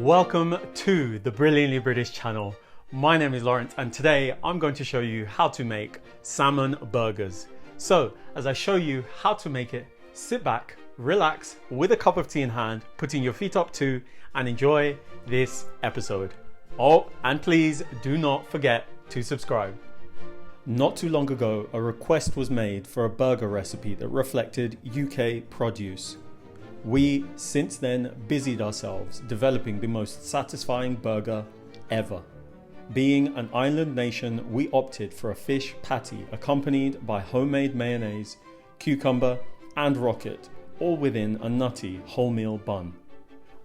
Welcome to the Brilliantly British channel. My name is Lawrence and today I'm going to show you how to make salmon burgers. So as I show you how to make it, sit back, relax with a cup of tea in hand, putting your feet up too, and enjoy this episode. Oh, and please do not forget to subscribe. Not too long ago, a request was made for a burger recipe that reflected UK produce. We, since then, busied ourselves developing the most satisfying burger ever. Being an island nation, we opted for a fish patty accompanied by homemade mayonnaise, cucumber, and rocket, all within a nutty wholemeal bun,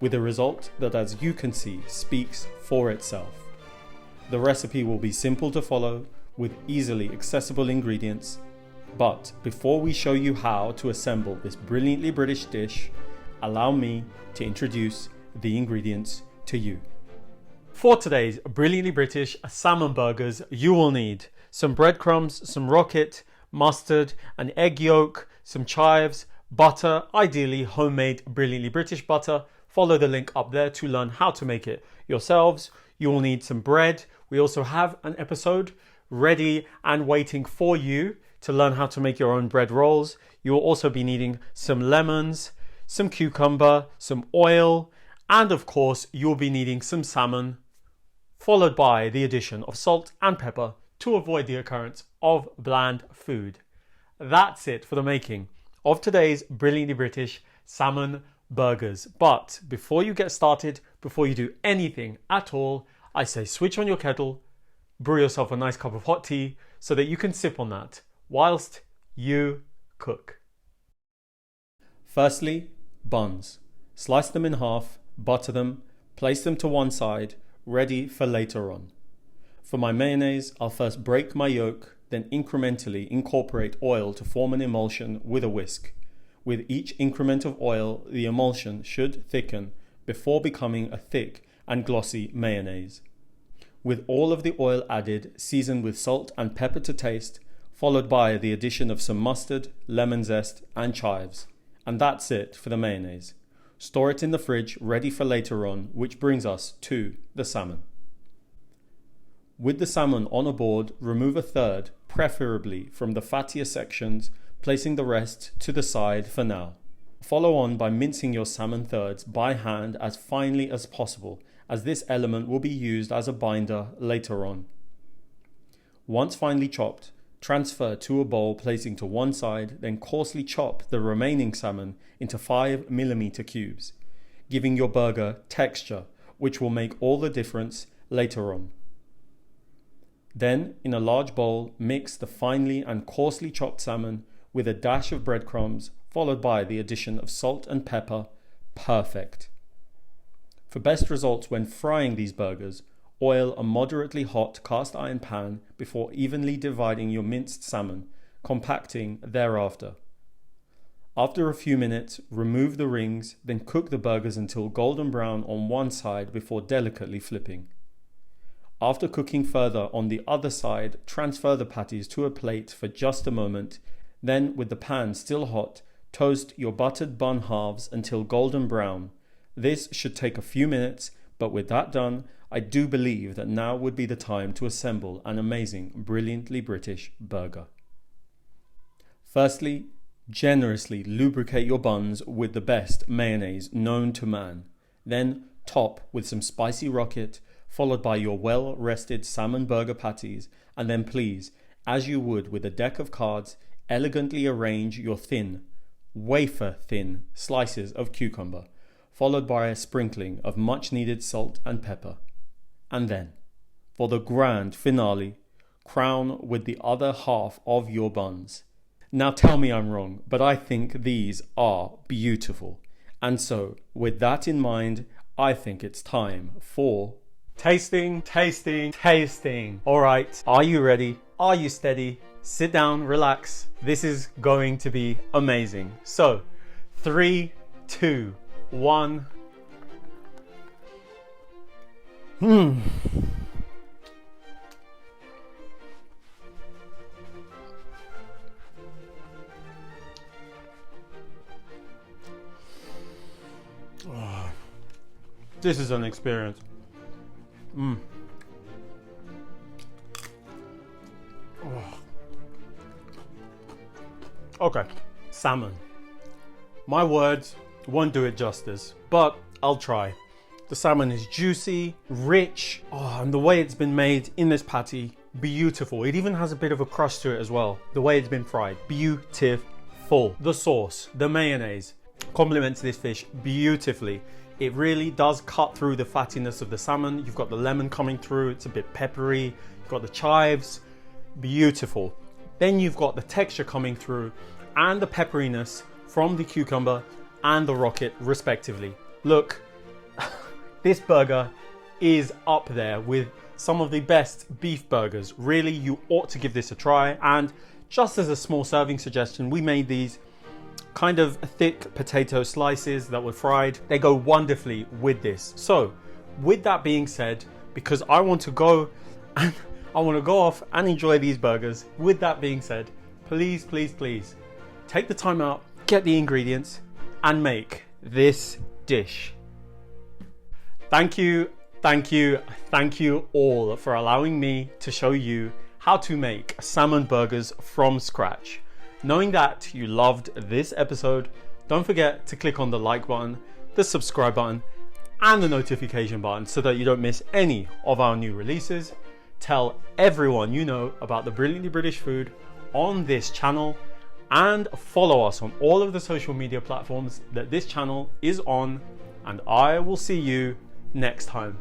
with a result that, as you can see, speaks for itself. The recipe will be simple to follow with easily accessible ingredients, but before we show you how to assemble this brilliantly British dish, allow me to introduce the ingredients to you. For today's brilliantly British salmon burgers, you will need some breadcrumbs, some rocket, mustard, an egg yolk, some chives, butter, ideally homemade brilliantly British butter. Follow the link up there to learn how to make it yourselves. You will need some bread. We also have an episode ready and waiting for you to learn how to make your own bread rolls. You will also be needing some lemons, some cucumber, some oil, and of course you'll be needing some salmon, followed by the addition of salt and pepper to avoid the occurrence of bland food. That's it for the making of today's brilliantly British salmon burgers. But before you get started, before you do anything at all, I say switch on your kettle, brew yourself a nice cup of hot tea so that you can sip on that whilst you cook. Firstly, buns. Slice them in half, butter them, place them to one side, ready for later on. For my mayonnaise, I'll first break my yolk, then incrementally incorporate oil to form an emulsion with a whisk. With each increment of oil, the emulsion should thicken before becoming a thick and glossy mayonnaise. With all of the oil added, season with salt and pepper to taste, followed by the addition of some mustard, lemon zest, and chives. And that's it for the mayonnaise. Store it in the fridge, ready for later on, which brings us to the salmon. With the salmon on a board, remove a third, preferably from the fattier sections, placing the rest to the side for now. Follow on by mincing your salmon thirds by hand as finely as possible, as this element will be used as a binder later on. Once finely chopped, transfer to a bowl, placing to one side, then coarsely chop the remaining salmon into 5mm cubes, giving your burger texture, which will make all the difference later on. Then, in a large bowl, mix the finely and coarsely chopped salmon with a dash of breadcrumbs, followed by the addition of salt and pepper. Perfect. For best results when frying these burgers, oil a moderately hot cast iron pan before evenly dividing your minced salmon, compacting thereafter. After a few minutes, remove the rings, then cook the burgers until golden brown on one side before delicately flipping. After cooking further on the other side, transfer the patties to a plate for just a moment. Then, with the pan still hot, toast your buttered bun halves until golden brown. This should take a few minutes, but with that done, I do believe that now would be the time to assemble an amazing, brilliantly British burger. Firstly, generously lubricate your buns with the best mayonnaise known to man. Then top with some spicy rocket, followed by your well-rested salmon burger patties, and then please, as you would with a deck of cards, elegantly arrange your thin, wafer-thin slices of cucumber, followed by a sprinkling of much-needed salt and pepper. And then, for the grand finale, crown with the other half of your buns. Now tell me I'm wrong, but I think these are beautiful. And so, with that in mind, I think it's time for tasting. All right, are you ready? Are you steady? Sit down, relax. This is going to be amazing. So, 3, 2, 1. This is an experience. Okay, salmon. My words won't do it justice, but I'll try. The salmon is juicy, rich, and the way it's been made in this patty, beautiful. It even has a bit of a crust to it as well. The way it's been fried, beautiful. The sauce, the mayonnaise, complements this fish beautifully. It really does cut through the fattiness of the salmon. You've got the lemon coming through, it's a bit peppery. You've got the chives, beautiful. Then you've got the texture coming through and the pepperiness from the cucumber and the rocket respectively. Look, this burger is up there with some of the best beef burgers. Really, you ought to give this a try. And just as a small serving suggestion, we made these kind of thick potato slices that were fried. They go wonderfully with this. So with that being said, because I want to go off and enjoy these burgers, with that being said, please take the time out, get the ingredients and make this dish. Thank you all for allowing me to show you how to make salmon burgers from scratch. Knowing that you loved this episode, don't forget to click on the like button, the subscribe button, and the notification button so that you don't miss any of our new releases. Tell everyone you know about the Brilliantly British food on this channel, and follow us on all of the social media platforms that this channel is on, and I will see you next time.